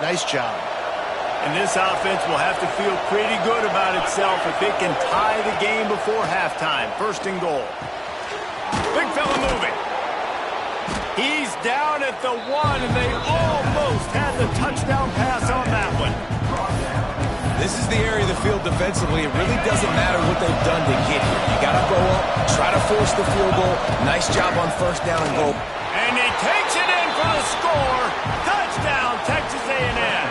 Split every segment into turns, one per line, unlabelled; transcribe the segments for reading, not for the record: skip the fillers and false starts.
Nice job.
And this offense will have to feel pretty good about itself if it can tie the game before halftime. First and goal. Big fella moving. He's down at the 1, and they almost had the touchdown pass on that one.
This is the area of the field defensively. It really doesn't matter what they've done to get here. You got to go up, try to force the field goal. Nice job on first down and goal.
And he takes it in for the score. Touchdown, Texas A&M.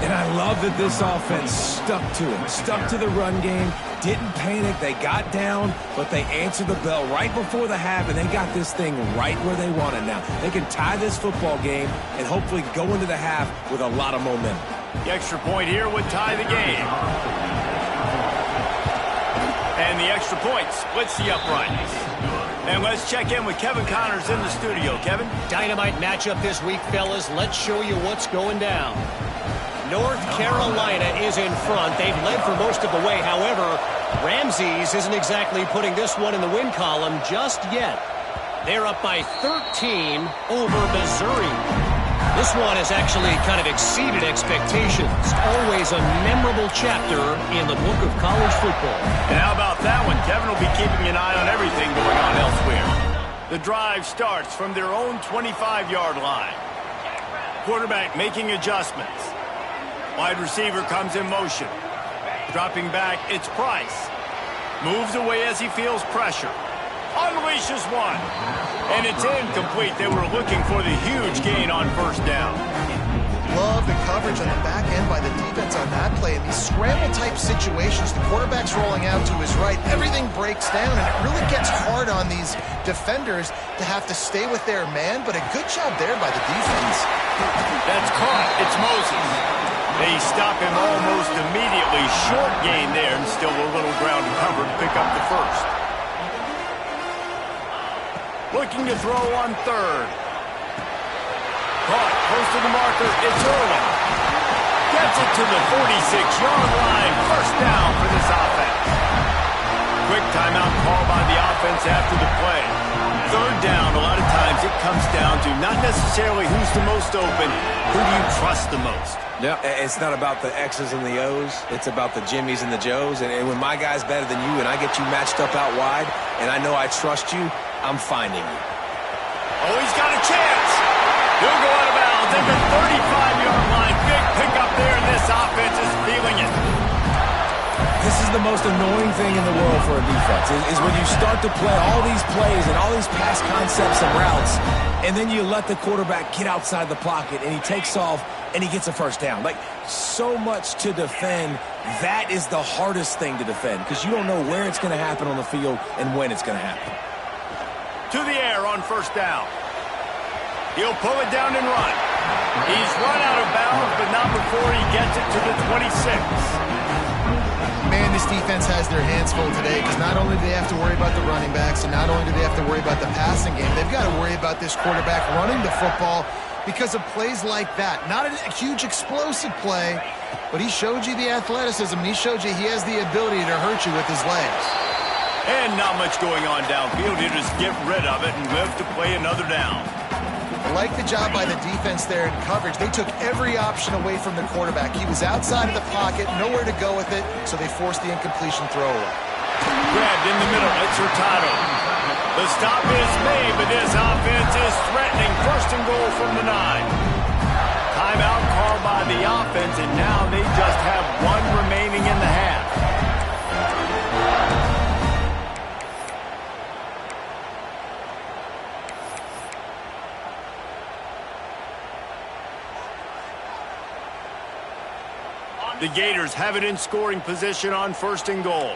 And I love that this offense stuck to it, stuck to the run game, didn't panic. They got down, but they answered the bell right before the half, and they got this thing right where they want it now. They can tie this football game and hopefully go into the half with a lot of momentum.
The extra point here would tie the game. And the extra point splits the uprights. And let's check in with Kevin Connors in the studio. Kevin?
Dynamite matchup this week, fellas. Let's show you what's going down. North Carolina is in front. They've led for most of the way. However, Ramses isn't exactly putting this one in the win column just yet. They're up by 13 over Missouri. This one has actually kind of exceeded expectations. Always a memorable chapter in the book of college football.
And how about that one? Kevin will be keeping an eye on everything going on elsewhere. The drive starts from their own 25-yard line. Quarterback making adjustments. Wide receiver comes in motion. Dropping back, it's Price. Moves away as he feels pressure. Unleashes one. And it's incomplete. They were looking for the huge gain on first down.
Love the coverage on the back end by the defense on that play. In these scramble-type situations, the quarterback's rolling out to his right. Everything breaks down, and it really gets hard on these defenders to have to stay with their man, but a good job there by the defense.
That's caught. It's Moses. They stop him almost immediately. Short gain there, and still a little ground to cover to pick up the first. Looking to throw on third. Caught close to the marker. It's Irwin. Gets it to the 46-yard line. First down for this offense. Quick timeout call by the offense after the play. Third down, a lot of times it comes down to not necessarily who's the most open, who do you trust the most?
Yeah, it's not about the X's and the O's. It's about the Jimmies and the Joes. And when my guy's better than you and I get you matched up out wide and I know I trust you, I'm finding you.
Oh, he's got a chance. He'll go out of bounds at the 35-yard line. Big pickup there, and this offense is feeling it.
This is the most annoying thing in the world for a defense, is when you start to play all these plays and all these pass concepts and routes, and then you let the quarterback get outside the pocket, and he takes off, and he gets a first down. Like, so much to defend. That is the hardest thing to defend, because you don't know where it's going to happen on the field and when it's going to happen.
To the air on first down. He'll pull it down and run. He's run out of bounds, but not before he gets it to the 26.
Man, this defense has their hands full today because not only do they have to worry about the running backs and not only do they have to worry about the passing game, they've got to worry about this quarterback running the football because of plays like that. Not a huge explosive play, but he showed you the athleticism, and he showed you he has the ability to hurt you with his legs.
And not much going on downfield. He'll just get rid of it and live to play another down.
I like the job by the defense there in coverage. They took every option away from the quarterback. He was outside of the pocket, nowhere to go with it, so they forced the incompletion throwaway.
Grabbed in the middle, it's Hurtado. The stop is made, but this offense is threatening. First and goal from the 9. Timeout called by the offense, and now they just have one remaining in the half. The Gators have it in scoring position on first and goal.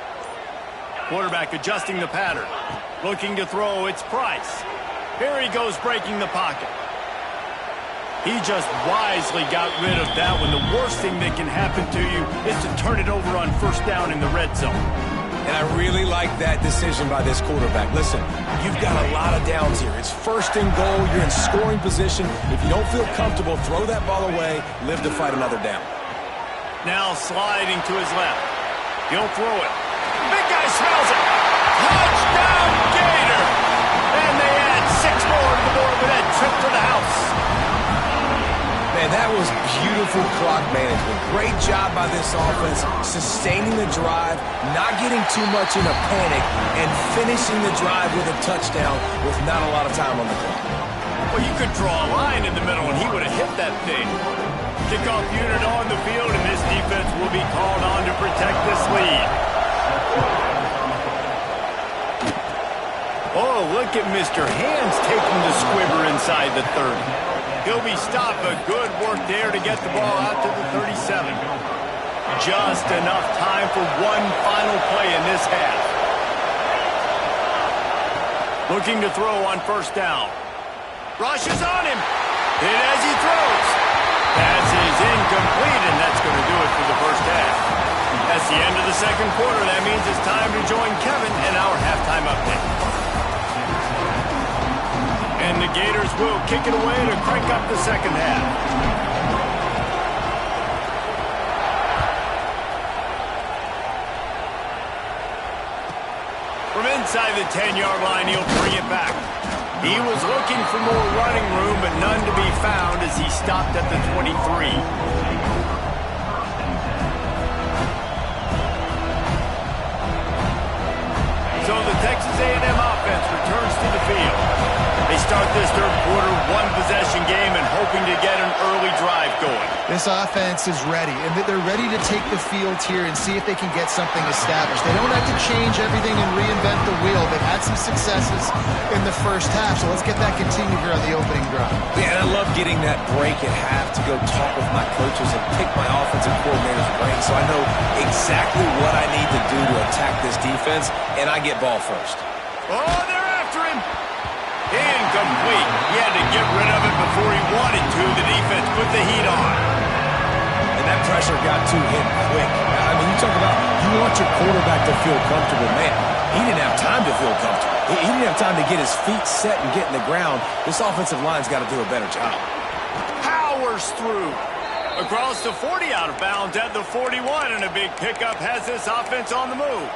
Quarterback adjusting the pattern. Looking to throw, it's Price. Here he goes breaking the pocket. He just wisely got rid of that one. The worst thing that can happen to you is to turn it over on first down in the red zone.
And I really like that decision by this quarterback. Listen, you've got a lot of downs here. It's first and goal. You're in scoring position. If you don't feel comfortable, throw that ball away. Live to fight another down.
Now sliding to his left. He'll throw it. Big guy smells it. Touchdown, Gator! And they add 6 more to the board with that trip to the house.
Man, And that was beautiful clock management. Great job by this offense, sustaining the drive, not getting too much in a panic, and finishing the drive with a touchdown with not a lot of time on the clock.
Well, you could draw a line in the middle, and he would have hit that thing. Kickoff unit on the field, and this defense will be called on to protect this lead. Oh, look at Mr. Hands taking the squibber inside the 30. He'll be stopped, but good work there to get the ball out to the 37. Just enough time for one final play in this half. Looking to throw on first down. Rush is on him. Hit as he throws. Pass is incomplete, and that's going to do it for the first half. That's the end of the second quarter. That means it's time to join Kevin in our halftime update. And the Gators will kick it away to crank up the second half. From inside the 10-yard line, he'll bring it back. He was looking for more running room, but none to be found as he stopped at the 23. So the Texas A&M offense returns to the field. They start this third quarter one-possession game and hoping to get an early drive going.
This offense is ready, and they're ready to take the field here and see if they can get something established. They don't have to change everything and reinvent the wheel. They've had some successes in the first half, so let's get that continued here on the opening drive.
Yeah, and I love getting that break at half to go talk with my coaches and pick my offensive coordinator's brain so I know exactly what I need to do to attack this defense, and I get ball first.
Oh, they're after him. Incomplete. He had to get rid of it before he wanted to. The defense put the heat on.
And that pressure got to him quick. I mean, you talk about you want your quarterback to feel comfortable. Man, he didn't have time to feel comfortable. He didn't have time to get his feet set and get in the ground. This offensive line's got to do a better job.
Powers through. Across the 40, out of bounds at the 41, and a big pickup has this offense on the move.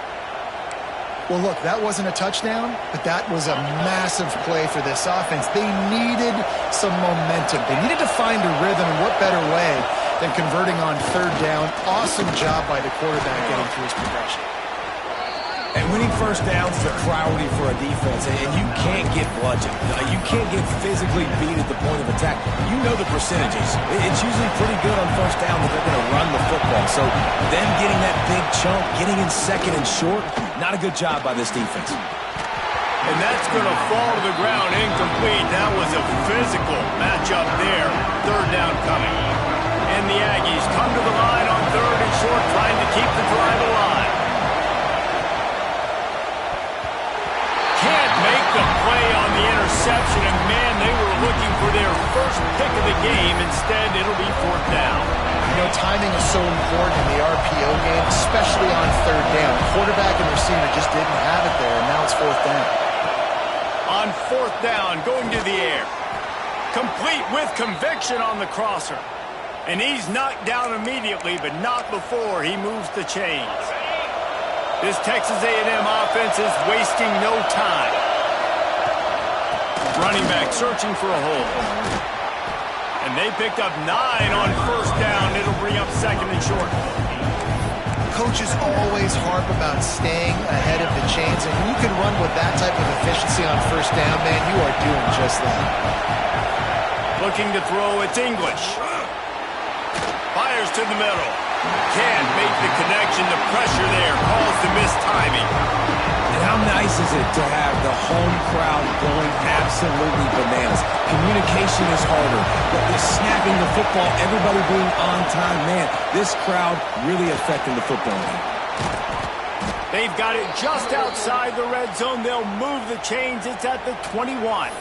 Well, look, that wasn't a touchdown, but that was a massive play for this offense. They needed some momentum. They needed to find a rhythm, and what better way than converting on third down. Awesome job by the quarterback getting through his progression.
And winning first downs is a priority for a defense, and you can't get bludgeoned. You can't get physically beat at the point of attack. You know the percentages. It's usually pretty good on first down that they're going to run the football. So them getting that big chunk, getting in second and short, not a good job by this defense.
And that's going to fall to the ground incomplete. That was a physical matchup there. Third down coming. And the Aggies come to the line on third and short, trying to keep the drive alive. Can't make the play on the interception, and man, they were looking for their first pick of the game. Instead, it'll be fourth down.
You know, timing is so important in the RPO game, especially on third down. Quarterback and receiver just didn't have it there, and now it's fourth down.
On fourth down, going to the air. Complete with conviction on the crosser. And he's knocked down immediately, but not before he moves the chains. This Texas A&M offense is wasting no time. Running back searching for a hole. And they picked up 9 on first down. It'll bring up second and short.
Coaches always harp about staying ahead of the chains, and when you can run with that type of efficiency on first down, man, you are doing just that.
Looking to throw, it's English. Fires to the middle. Can't make the connection. The pressure there calls the mistiming.
And how nice is it to have the home crowd going absolutely bananas? Communication is harder, but with snapping the football, everybody being on time, man, this crowd really affecting the football game.
They've got it just outside the red zone. They'll move the chains. It's at the 21.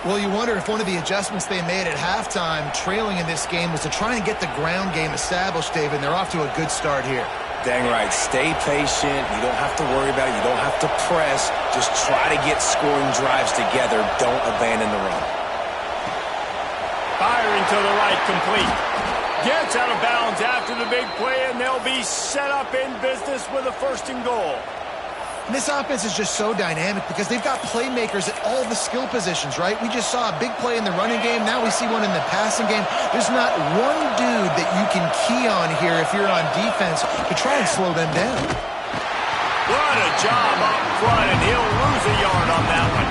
Well, you wonder if one of the adjustments they made at halftime, trailing in this game, was to try and get the ground game established, David, and they're off to a good start here.
Dang right. Stay patient. You don't have to worry about it. You don't have to press. Just try to get scoring drives together. Don't abandon the run.
Firing to the right, complete. Gets out of bounds after the big play, and they'll be set up in business with a first and goal.
And this offense is just so dynamic because they've got playmakers at all the skill positions, right? We just saw a big play in the running game. Now we see one in the passing game. There's not one dude that you can key on here if you're on defense to try and slow them down.
What a job up front, and he'll lose a yard on that one.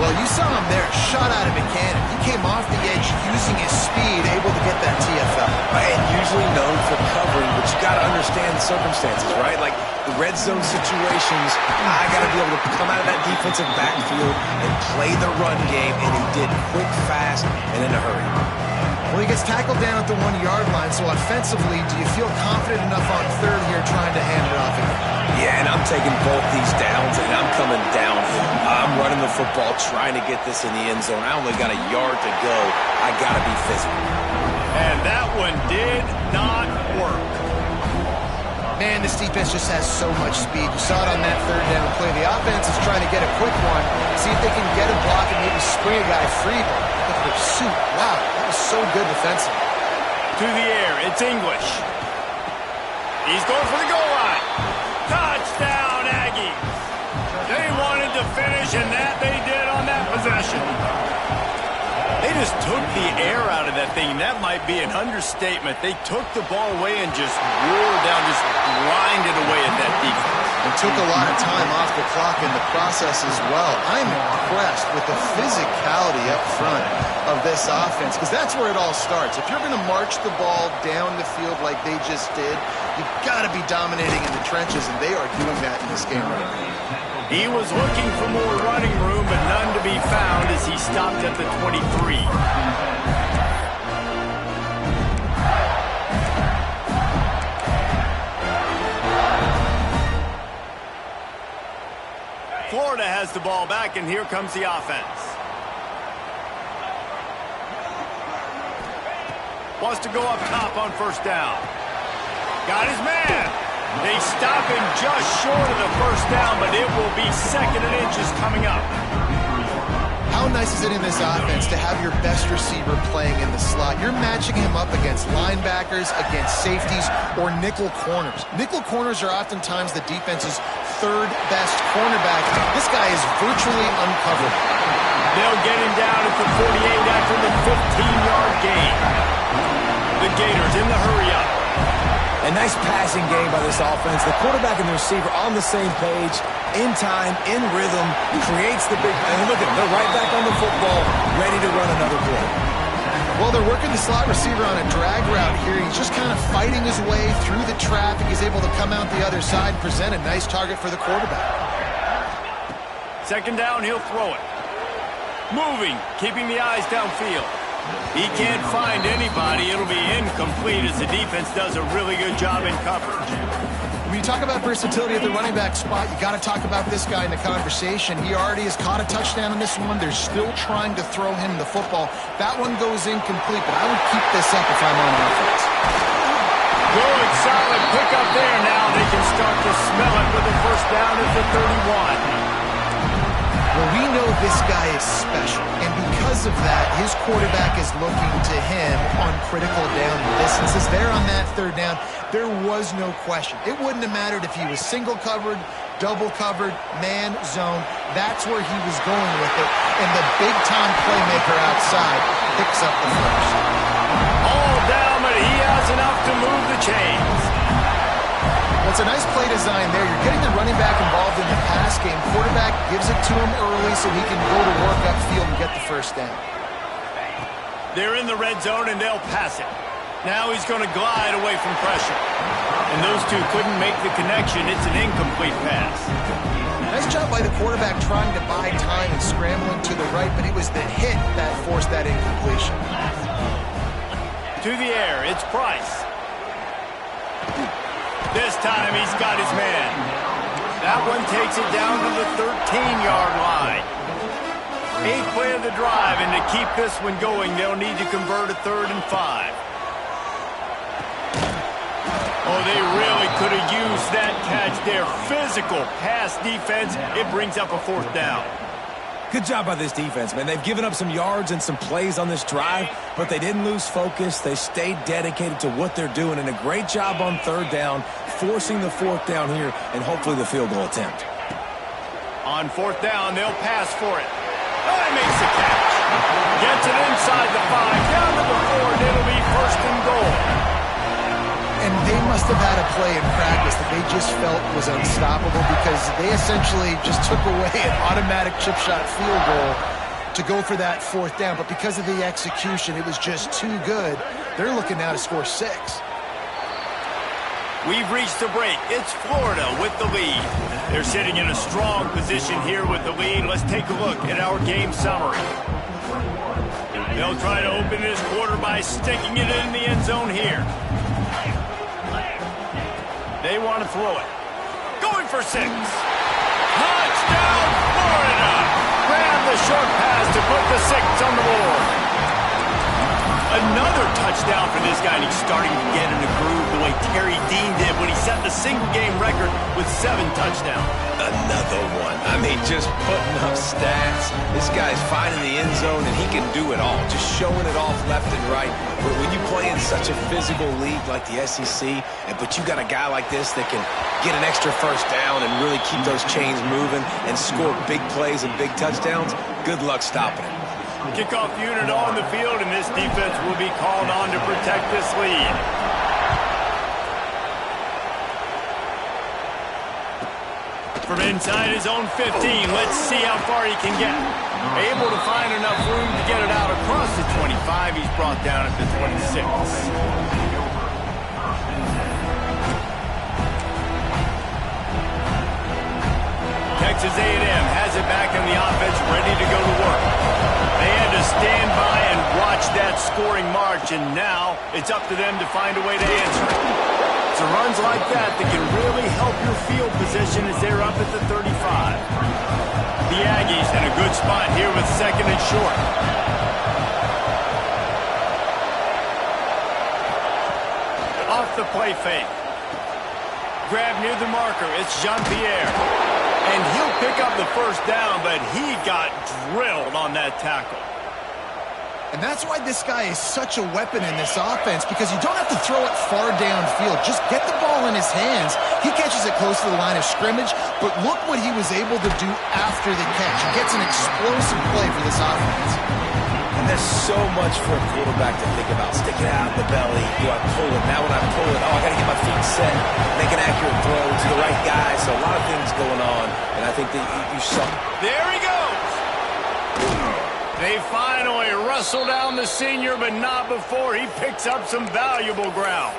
Well, you saw him there, shot out of a cannon. He came off the edge using his speed, able to get that TFL.
And usually known for covering, but you got to understand the circumstances, right? Like the red zone situations, I got to be able to come out of that defensive backfield and play the run game, and he did quick, fast, and in a hurry.
Well, he gets tackled down at the 1-yard line, so offensively, do you feel confident enough on third here trying to hand it off again?
Yeah, and I'm taking both these downs, and I'm coming down. I'm running the football, trying to get this in the end zone. I only got a yard to go. I got to be physical.
And that one did not work.
Man, this defense just has so much speed. You saw it on that third down play. The offense is trying to get a quick one, see if they can get a block and maybe spring a guy free. But the pursuit, wow, that was so good defensively.
To the air, it's English. He's going for the goal line. Touchdown, Aggies. They wanted to finish, and that they did on that possession. They just took the air out of that thing. That might be an understatement. They took the ball away and just roared down, just grinded away at that defense.
And took a lot of time off the clock in the process as well. I'm impressed with the physicality up front of this offense, because that's where it all starts. If you're going to march the ball down the field like they just did, you've got to be dominating in the trenches, and they are doing that in this game right now.
He was looking for more running room, but none to be found as he stopped at the 23. Florida has the ball back, and here comes the offense. Wants to go up top on first down. Got his man. They stop him just short of the first down, but it will be 2nd and inches coming up.
How nice is it in this offense to have your best receiver playing in the slot? You're matching him up against linebackers, against safeties, or nickel corners. Nickel corners are oftentimes the defense's third best cornerback. This guy is virtually uncovered.
They'll get him down at the 48 after the 15-yard gain. The Gators in the hurry-up.
A nice passing game by this offense. The quarterback and the receiver on the same page, in time, in rhythm, creates the big... And look at them, they're right back on the football, ready to run another play.
Well, they're working the slot receiver on a drag route here. He's just kind of fighting his way through the traffic. He's able to come out the other side and present a nice target for the quarterback.
2nd down, he'll throw it. Moving, keeping the eyes downfield. He can't find anybody. It'll be incomplete as the defense does a really good job in coverage.
When you talk about versatility at the running back spot, you got to talk about this guy in the conversation. He already has caught a touchdown on this one. They're still trying to throw him the football. That one goes incomplete, but I would keep this up if I'm on offense.
Good, solid pickup there. Now they can start to smell it with a first down at the 31.
Well, we know this guy is special, and because of that, his quarterback is looking to him on critical down distances. There on that 3rd down, there was no question. It wouldn't have mattered if he was single covered, double covered, man, zone. That's where he was going with it, and the big-time playmaker outside picks up the first.
All down, but he has enough to move the chains.
Well, it's a nice play design there. You're getting the running back involved in the pass game. Quarterback gives it to him early so he can go to work upfield and get the first down.
They're in the red zone, and they'll pass it. Now he's going to glide away from pressure. And those two couldn't make the connection. It's an incomplete pass.
Nice job by the quarterback trying to buy time and scrambling to the right, but it was the hit that forced that incompletion.
To the air, it's Price. This time he's got his man. That one takes it down to the 13-yard line. 8th play of the drive, and to keep this one going, they'll need to convert a 3rd and 5. Oh, they really could have used that catch there. Physical pass defense. It brings up a 4th down.
Good job by this defense, man. They've given up some yards and some plays on this drive, but they didn't lose focus. They stayed dedicated to what they're doing, and a great job on third down, forcing the fourth down here, and hopefully the field goal attempt.
On fourth down, they'll pass for it. Oh, he makes the catch. Gets it inside the 5, down to the 4, and it'll be first and goal.
And they must have had a play in practice that they just felt was unstoppable because they essentially just took away an automatic chip shot field goal to go for that fourth down. But because of the execution, it was just too good. They're looking now to score 6.
We've reached the break. It's Florida with the lead. They're sitting in a strong position here with the lead. Let's take a look at our game summary. They'll try to open this quarter by sticking it in the end zone here. They want to throw it. Going for 6. Touchdown, Florida! Grab the short pass to put the 6 on the board. Another touchdown for this guy, and he's starting to get in a groove the way Terry Dean did when he set the single-game record with 7 touchdowns.
Another one. I mean, just putting up stats. This guy's finding the end zone, and he can do it all. Just showing it off left and right. But when you play in such a physical league like the SEC, but you got a guy like this that can get an extra first down and really keep those chains moving and score big plays and big touchdowns, good luck stopping it.
Kickoff unit on the field, and this defense will be called on to protect this lead. From inside his own 15, let's see how far he can get. Able to find enough room to get it out across the 25. He's brought down at the 26. Texas A&M has it back in the offense, ready to go to work. They had to stand by and watch that scoring march, and now it's up to them to find a way to answer it. It's runs like that can really help your field position as they're up at the 35. The Aggies in a good spot here with 2nd and short. Off the play fake. Grab near the marker. It's Jean-Pierre. And he'll pick up the first down, but he got drilled on that tackle.
And that's why this guy is such a weapon in this offense, because you don't have to throw it far downfield. Just get the ball in his hands. He catches it close to the line of scrimmage, but look what he was able to do after the catch. He gets an explosive play for this offense.
And there's so much for a quarterback to think about. Stick it out in the belly. Do I pull it? Now when I pull it, I got to get my feet set. Make an accurate throw to the right guy. So a lot of things going on, and I think that you saw.
There he goes. They finally wrestle down the senior, but not before he picks up some valuable ground.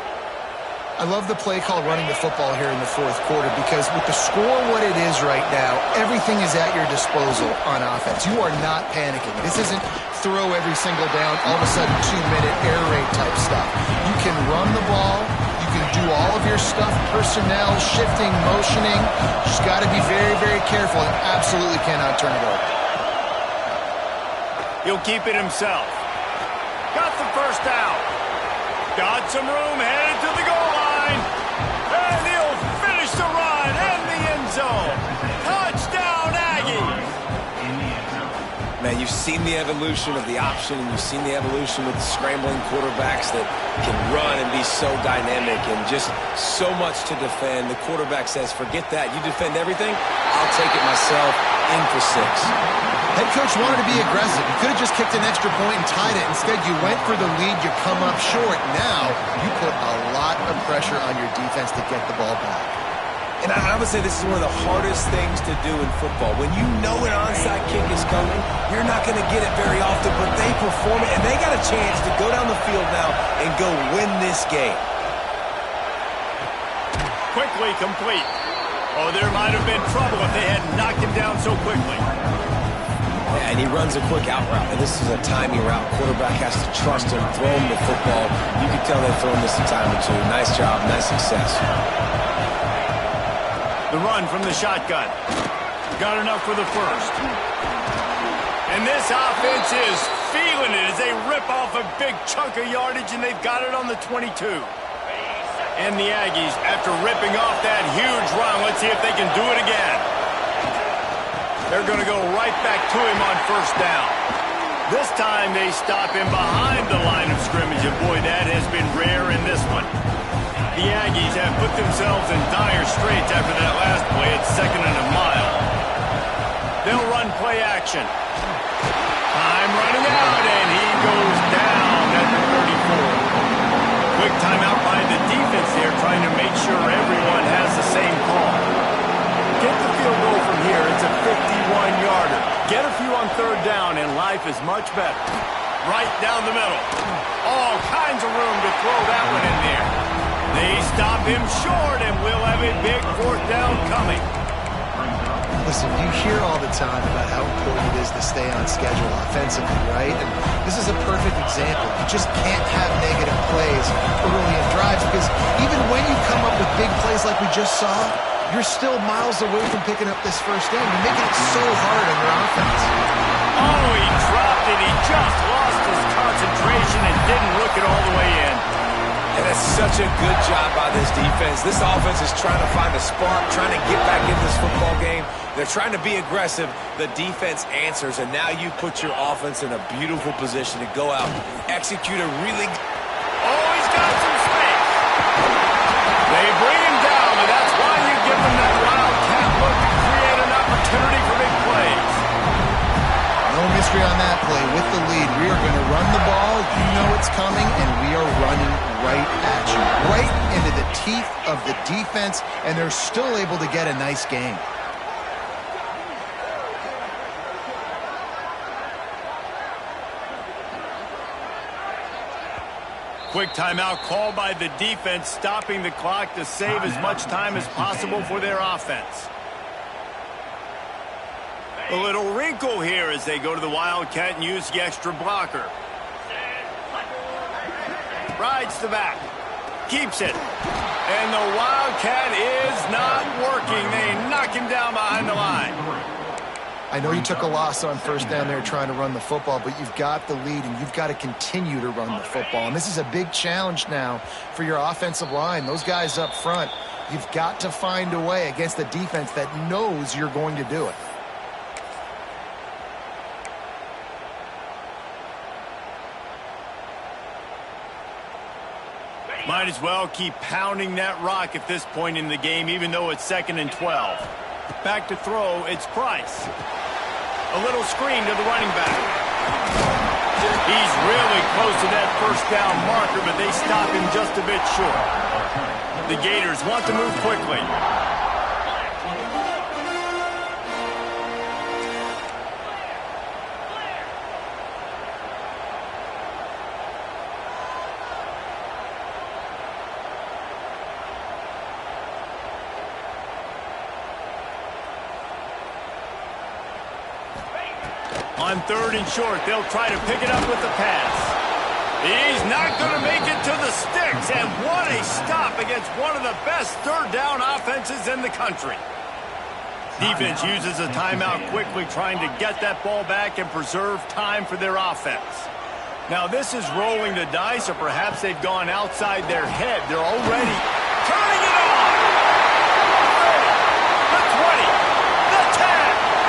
I love the play called running the football here in the fourth quarter, because with the score what it is right now, everything is at your disposal on offense. You are not panicking. This isn't throw every single down, all of a sudden 2-minute air raid type stuff. You can run the ball. You can do all of your stuff, personnel, shifting, motioning. Just got to be very, very careful and absolutely cannot turn it over.
He'll keep it himself. Got the first down. Got some room, headed to the goal line. And he'll finish the run in the end zone. Touchdown, Aggies.
Man, you've seen the evolution of the option, and you've seen the evolution with the scrambling quarterbacks that can run and be so dynamic and just so much to defend. The quarterback says, forget that. You defend everything, I'll take it myself. In for 6.
Head coach wanted to be aggressive. You could have just kicked an extra point and tied it. Instead, you went for the lead. You come up short. Now, you put a lot of pressure on your defense to get the ball back.
And I would say this is one of the hardest things to do in football. When you know an onside kick is coming, you're not going to get it very often, but they perform it, and they got a chance to go down the field now and go win this game.
Quickly complete. Oh, there might have been trouble if they had knocked him down so quickly.
Yeah, and he runs a quick out route, and this is a timing route. Quarterback has to trust him, throw him the football. You can tell they've thrown this a time or two. Nice job, nice success.
The run from the shotgun. Got enough for the first. And this offense is feeling it as they rip off a big chunk of yardage, and they've got it on the 22. And the Aggies, after ripping off that huge run, let's see if they can do it again. They're going to go right back to him on first down. This time they stop him behind the line of scrimmage, and boy, that has been rare in this one. The Aggies have put themselves in dire straits after that last play. It's 2nd and a mile. They'll run play action. Time running out, and he goes down at the 34. Quick timeout by the defense there, trying to make sure everyone has the same call. Get the field goal from here. It's a 51-yarder. Get a few on 3rd down, and life is much better. Right down the middle. All kinds of room to throw that one in there. They stop him short, and we'll have a big 4th down coming.
Listen, you hear all the time about how important it is to stay on schedule offensively, right? And this is a perfect example. You just can't have negative plays early in drives because even when you come up with big plays like we just saw, you're still miles away from picking up this first down. You're making it so hard on your offense.
Oh, he dropped it. He just lost his concentration and didn't look it all the way in.
And that's such a good job by this defense. This offense is trying to find a spark, trying to get back in this football game. They're trying to be aggressive. The defense answers, and now you put your offense in a beautiful position to go out, execute a really...
Oh, he's got some space. They bring him down, and that's why you give them that wildcat look to create an opportunity for big plays.
No mystery on that play. With the lead, we are going to run the ball. You know it's coming, and we are running right at you. Right into the teeth of the defense, and they're still able to get a nice game.
Quick timeout called by the defense, stopping the clock to save as much time as possible for their offense. A little wrinkle here as they go to the Wildcat and use the extra blocker. Rides the back. Keeps it. And the Wildcat is not working. They knock him down behind the line.
I know you took a loss on first down there trying to run the football, but you've got the lead, and you've got to continue to run the football. And this is a big challenge now for your offensive line. Those guys up front, you've got to find a way against a defense that knows you're going to do it.
Might as well keep pounding that rock at this point in the game, even though it's 2nd and 12. Back to throw, it's Price. A little screen to the running back. He's really close to that first down marker, but they stop him just a bit short. The Gators want to move quickly. On 3rd and short, they'll try to pick it up with the pass. He's not going to make it to the sticks, and what a stop against one of the best 3rd down offenses in the country. Defense uses a timeout quickly, trying to get that ball back and preserve time for their offense. Now this is rolling the dice, or perhaps they've gone outside their head. They're already turning it on. The 20, the 10,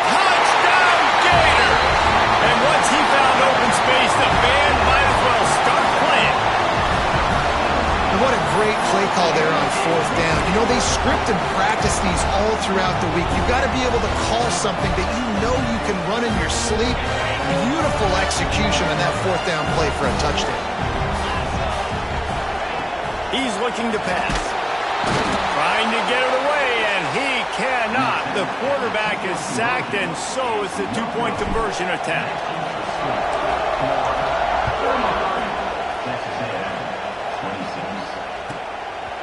touchdown Gator! And once he found open space, the band might as well start playing.
And what a great play call there on 4th down. You know, they script and practice these all throughout the week. You've got to be able to call something that you know you can run in your sleep. Beautiful execution on that 4th down play for a touchdown.
He's looking to pass. Trying to get it away, and he cannot. The quarterback is sacked, and so is the 2-point conversion attempt.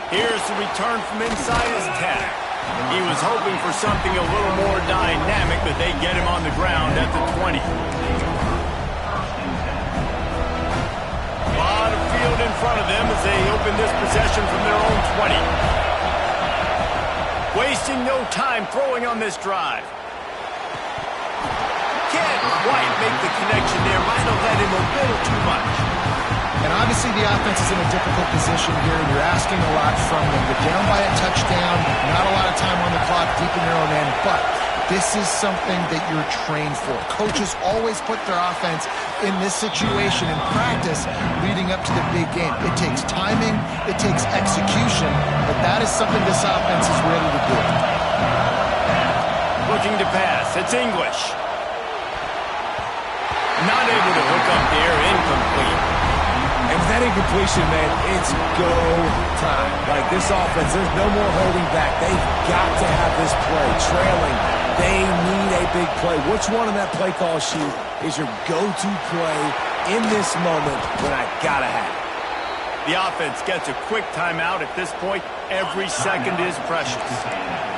Here's the return from inside his 10. He was hoping for something a little more dynamic, but they get him on the ground at the 20. A lot of field in front of them as they open this possession from their own 20. Wasting no time throwing on this drive. Can't quite make the connection there. Might have led him a little too much.
And obviously the offense is in a difficult position here. You're asking a lot from them. You're down by a touchdown, not a lot of time on the clock deep in your own end, but This is something that you're trained for. Coaches always put their offense in this situation in practice leading up to the big game. It takes timing, it takes execution, but that is something this offense is ready to do.
Looking to pass. It's English. Not able to hook up there. Incomplete.
And with that incompletion, man, it's go time. Like this offense, there's no more holding back. They've got to have this play. Trailing, they need a big play. Which one in that play call sheet is your go-to play in this moment when I gotta have it?
The offense gets a quick timeout at this point. Every second is precious.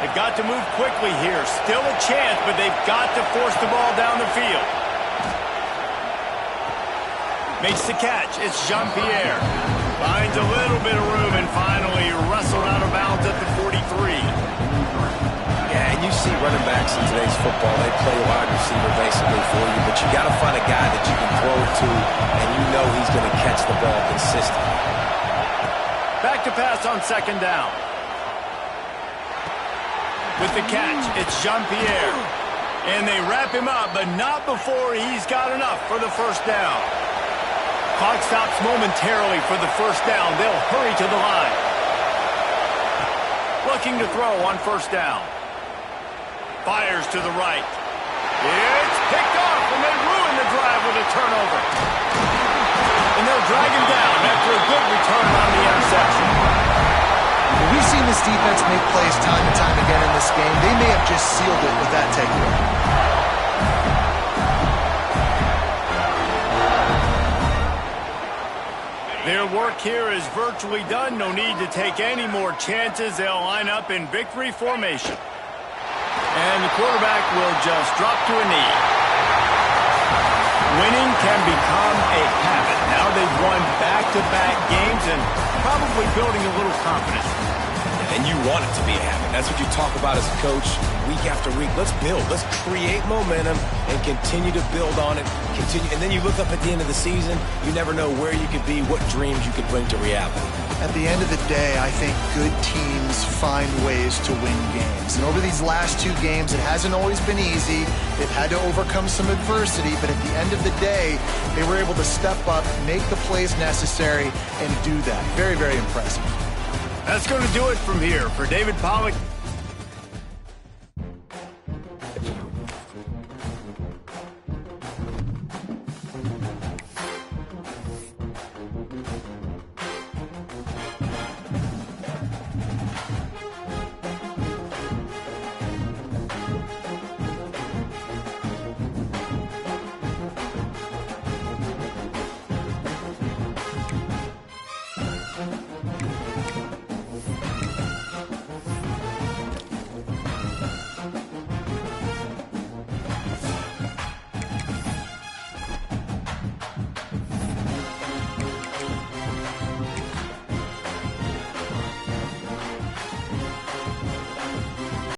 They've got to move quickly here. Still a chance, but they've got to force the ball down the field. Makes the catch. It's Jean-Pierre. Finds a little bit of room and finally wrestled out of bounds at the 43.
Yeah, and you see running backs in today's football, they play wide receiver basically for you, but you got to find a guy that you can throw it to, and you know he's going to catch the ball consistently.
Back to pass on second down. With the catch, it's Jean-Pierre. And they wrap him up, but not before he's got enough for the first down. Clock stops momentarily for the first down. They'll hurry to the line. Looking to throw on first down. Fires to the right. It's picked off, and they ruin the drive with a turnover. And they'll drag him down after a good return on the interception.
Well, we've seen this defense make plays time and time again in this game. They may have just sealed it with that takeaway.
Their work here is virtually done. No need to take any more chances. They'll line up in victory formation. And the quarterback will just drop to a knee. Winning can become a habit. Now they've won back-to-back games and probably building a little confidence.
And you want it to be a habit. That's what you talk about as a coach week after week. Let's build. Let's create momentum and continue to build on it. And then you look up at the end of the season, you never know where you could be, what dreams you could bring to reality.
At the end of the day, I think good teams find ways to win games. And over these last two games, it hasn't always been easy. They've had to overcome some adversity, but at the end of the day, they were able to step up, make the plays necessary, and do that. Very, very impressive.
That's going to do it from here. For David Pollack,